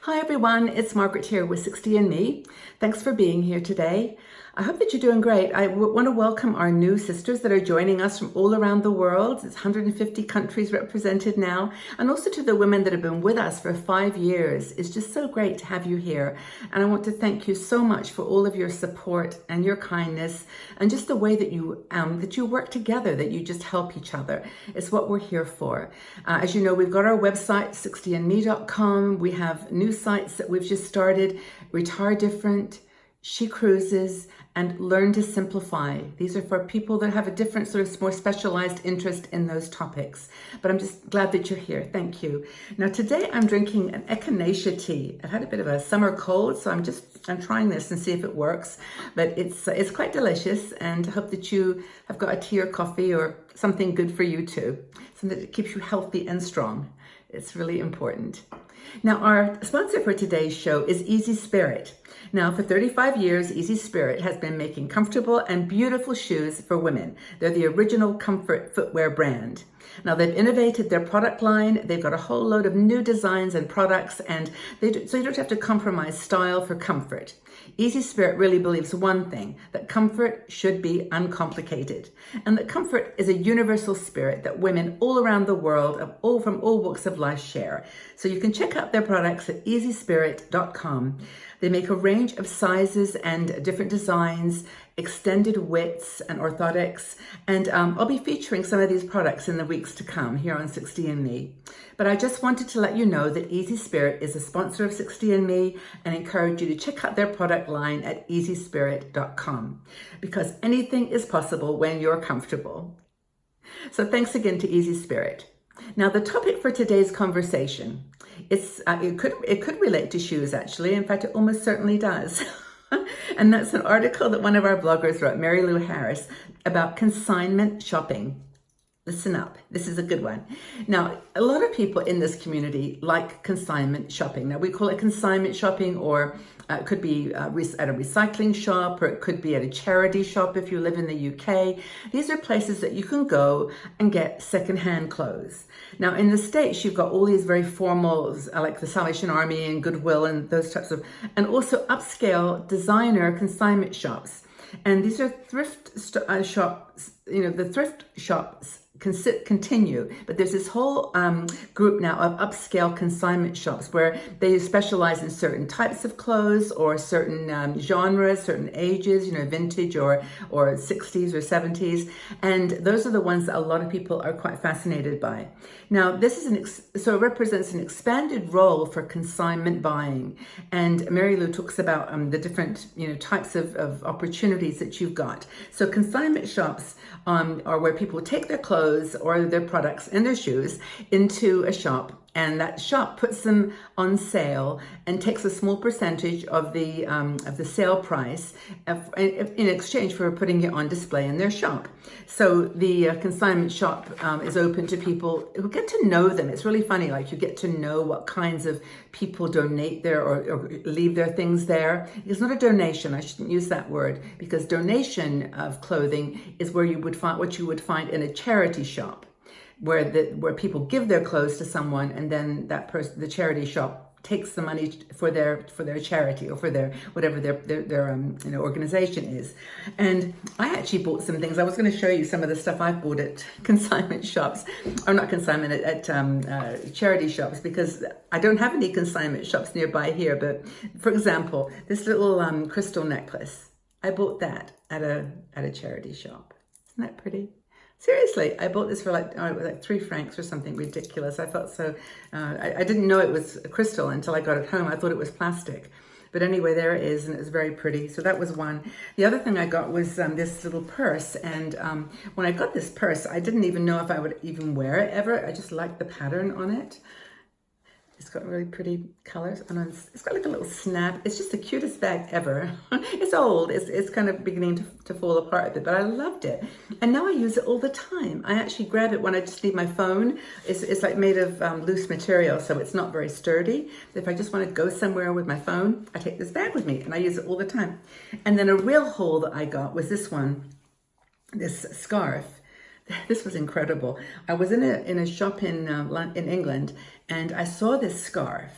Hi everyone, it's Margaret here with 60andMe. Thanks for being here today. I hope that you're doing great. I want to welcome our new sisters that are joining us from all around the world. It's 150 countries represented now, and also to the women that have been with us for 5 years. It's just so great to have you here. And I want to thank you so much for all of your support and your kindness and just the way that you work together, that you just help each other. It's what we're here for. As you know, we've got our website, 60andme.com. We have new sites that we've just started, Retire Different, She Cruises, and Learn to Simplify. These are for people that have a different sort of more specialized interest in those topics. But I'm just glad that you're here. Thank you. Now today I'm drinking an echinacea tea. I've had a bit of a summer cold, so I'm trying this and see if it works. But it's quite delicious, and I hope that you have got a tea or coffee or something good for you too, something that keeps you healthy and strong. It's really important. Now, our sponsor for today's show is Easy Spirit. Now, for 35 years, Easy Spirit has been making comfortable and beautiful shoes for women. They're the original comfort footwear brand. Now, they've innovated their product line. They've got a whole load of new designs and products, and so you don't have to compromise style for comfort. Easy Spirit really believes one thing, that comfort should be uncomplicated, and that comfort is a universal spirit that women all around the world from all walks of life share. So you can check out their products at easyspirit.com. They make a range of sizes and different designs, extended widths and orthotics, and I'll be featuring some of these products in the weeks to come here on 60andMe. But I just wanted to let you know that Easy Spirit is a sponsor of 60andMe and encourage you to check out their product line at easyspirit.com, because anything is possible when you're comfortable. So thanks again to Easy Spirit. Now, the topic for today's conversation, it could relate to shoes actually. In fact, it almost certainly does. And that's an article that one of our bloggers wrote, Mary Lou Harris, about consignment shopping. Listen up, this is a good one. Now, a lot of people in this community like consignment shopping. Now, we call it consignment shopping, or it could be at a recycling shop, or it could be at a charity shop if you live in the UK. These are places that you can go and get secondhand clothes. Now, in the States, you've got all these very formal, like the Salvation Army and Goodwill and those types of, and also upscale designer consignment shops. And these are thrift shops, the thrift shops continue, but there's this whole group now of upscale consignment shops where they specialize in certain types of clothes or certain genres, certain ages, vintage or 60s or 70s, and those are the ones that a lot of people are quite fascinated by. Now, this is so it represents an expanded role for consignment buying, and Mary Lou talks about the different types of opportunities that you've got. So consignment shops are where people take their clothes or their products and their shoes into a shop, and that shop puts them on sale and takes a small percentage of the sale price in exchange for putting it on display in their shop. So the consignment shop is open to people who get to know them. It's really funny, like you get to know what kinds of people donate there or leave their things there. It's not a donation, I shouldn't use that word, because donation of clothing is where you would find what you would find in a charity shop, where people give their clothes to someone, and then the charity shop takes the money for their charity or for their whatever their organization is. And I actually bought some things. I was going to show you some of the stuff I've bought at consignment shops, or not consignment, at charity shops, because I don't have any consignment shops nearby here. But for example, this little crystal necklace, I bought that at a charity shop. Isn't that pretty? Seriously, I bought this for like 3 francs or something ridiculous. I thought so. I didn't know it was crystal until I got it home. I thought it was plastic. But anyway, there it is, and it was very pretty. So that was one. The other thing I got was this little purse. And when I got this purse, I didn't even know if I would even wear it ever. I just liked the pattern on it. It's got really pretty colors, and it's got like a little snap. It's just the cutest bag ever. It's old. It's kind of beginning to fall apart a bit, but I loved it. And now I use it all the time. I actually grab it when I just need my phone. It's like made of loose material, so it's not very sturdy. If I just want to go somewhere with my phone, I take this bag with me, and I use it all the time. And then a real haul that I got was this one, this scarf. This was incredible. I was in a shop in England, and I saw this scarf,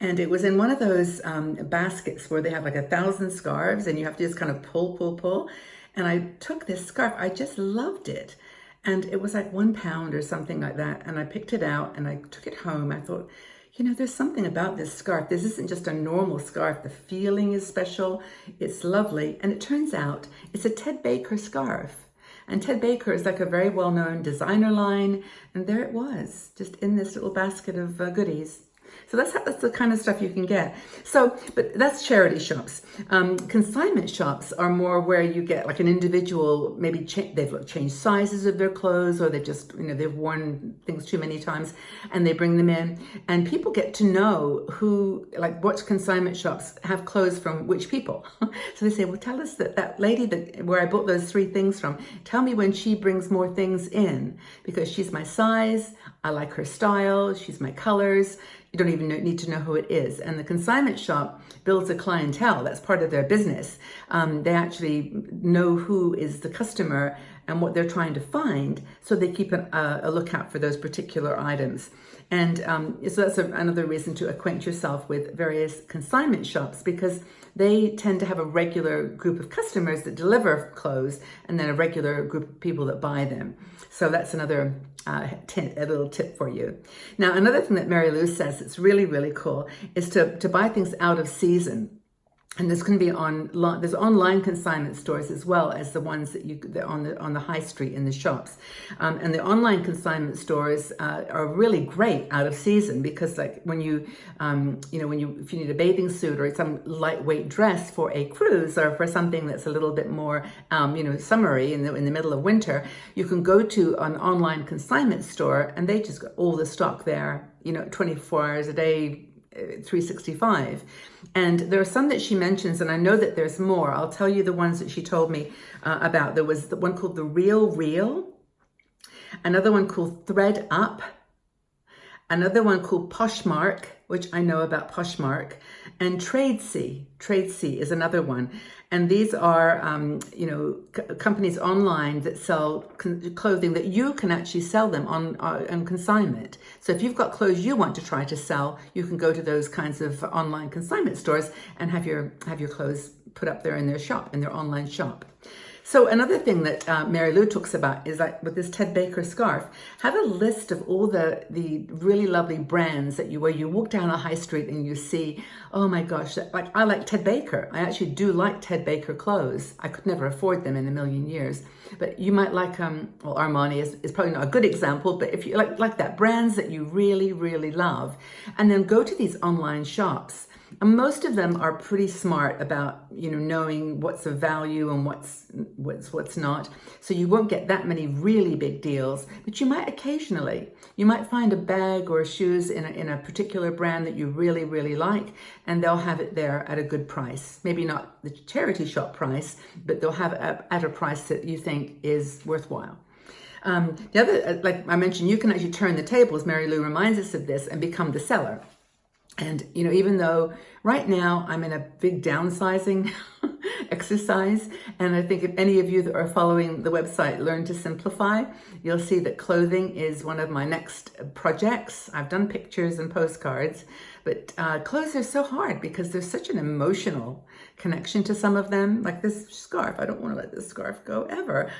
And it was in one of those baskets where they have like 1,000 scarves and you have to just kind of pull. And I took this scarf. I just loved it. And it was like £1 or something like that. And I picked it out and I took it home. I thought, there's something about this scarf. This isn't just a normal scarf. The feeling is special. It's lovely. And it turns out it's a Ted Baker scarf. And Ted Baker is like a very well-known designer line. And there it was, just in this little basket of goodies. So that's the kind of stuff you can get. So, but that's charity shops. Consignment shops are more where you get like an individual, maybe they've changed sizes of their clothes, or they just, they've worn things too many times and they bring them in. And people get to know what consignment shops have clothes from which people. So they say, well, tell us that lady where I bought those 3 things from, tell me when she brings more things in, because she's my size, I like her style, she's my colors. You don't even need to know who it is. And the consignment shop builds a clientele. That's part of their business. They actually know who is the customer and what they're trying to find, so they keep a lookout for those particular items. And so that's another reason to acquaint yourself with various consignment shops, because they tend to have a regular group of customers that deliver clothes and then a regular group of people that buy them. So that's another a little tip for you. Now, another thing that Mary Lou says that's really, really cool is to buy things out of season. And this can be there's online consignment stores as well as the ones that on the high street in the shops. And the online consignment stores are really great out of season, because like when if you need a bathing suit or some lightweight dress for a cruise, or for something that's a little bit more summery in the middle of winter, you can go to an online consignment store and they just got all the stock there, 24 hours a day, 365. And there are some that she mentions, and I know that there's more. I'll tell you the ones that she told me about. There was the one called The Real Real, another one called Thread Up, another one called Poshmark, which I know about Poshmark, and Tradesy. Tradesy is another one. And these are, companies online that sell clothing that you can actually sell them on consignment. So if you've got clothes you want to try to sell, you can go to those kinds of online consignment stores and have your clothes put up there in their online shop. So another thing that Mary Lou talks about is like with this Ted Baker scarf, have a list of all the really lovely brands where you walk down a high street and you see, oh my gosh, like I like Ted Baker. I actually do like Ted Baker clothes. I could never afford them in a million years. But you might like, Armani is probably not a good example, but if you like that, brands that you really, really love, and then go to these online shops. And most of them are pretty smart about, knowing what's of value and what's not. So you won't get that many really big deals, but you might occasionally. You might find a bag or shoes in a particular brand that you really, really like, and they'll have it there at a good price. Maybe not the charity shop price, but they'll have it at a price that you think is worthwhile. The other, like I mentioned, you can actually turn the tables. Mary Lou reminds us of this and become the seller. And, even though right now I'm in a big downsizing exercise, and I think if any of you that are following the website Learn to Simplify, you'll see that clothing is one of my next projects. I've done pictures and postcards, but clothes are so hard because there's such an emotional connection to some of them. Like this scarf, I don't want to let this scarf go ever.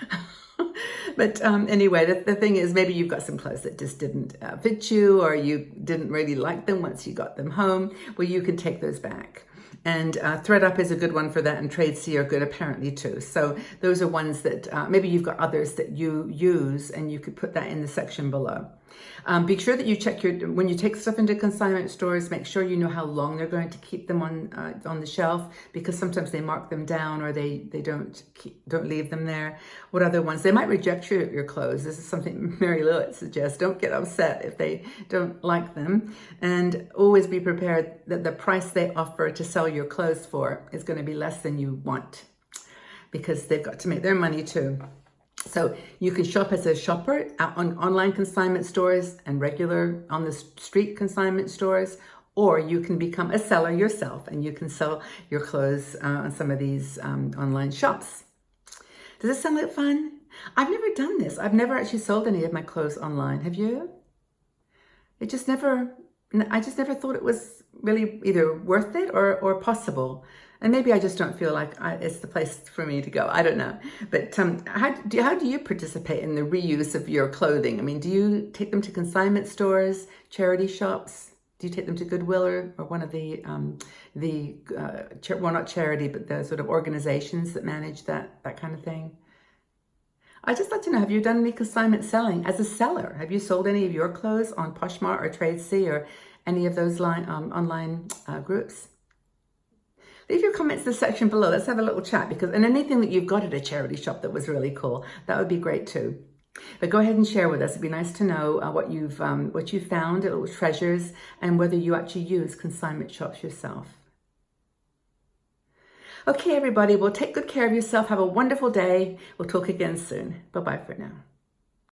But anyway, the thing is, maybe you've got some clothes that just didn't fit you, or you didn't really like them once you got them home. Well, you can take those back. And ThreadUp is a good one for that, and Tradesy are good apparently too. So those are ones that maybe you've got others that you use, and you could put that in the section below. Be sure that you check when you take stuff into consignment stores, make sure you know how long they're going to keep them on the shelf, because sometimes they mark them down, or they don't leave them there. What other ones? They might reject your clothes. This is something Mary Lou suggests. Don't get upset if they don't like them, and always be prepared that the price they offer to sell your clothes for is going to be less than you want, because they've got to make their money too. So you can shop as a shopper on online consignment stores and regular on the street consignment stores, or you can become a seller yourself and you can sell your clothes on some of these online shops. Does this sound like fun? I've never done this. I've never actually sold any of my clothes online. Have you? I just never thought it was really either worth it or possible. And maybe I just don't feel like it's the place for me to go. I don't know. But how do you participate in the reuse of your clothing? I mean, do you take them to consignment stores, charity shops? Do you take them to Goodwill or one of the well, not charity, but the sort of organizations that manage that kind of thing? I'd just like to know, have you done any consignment selling as a seller? Have you sold any of your clothes on Poshmark or Tradesy or any of those online groups? Leave your comments in the section below. Let's have a little chat and anything that you've got at a charity shop that was really cool, that would be great too. But go ahead and share with us. It'd be nice to know what you've found, little treasures, and whether you actually use consignment shops yourself. Okay, everybody, well, take good care of yourself. Have a wonderful day. We'll talk again soon. Bye-bye for now.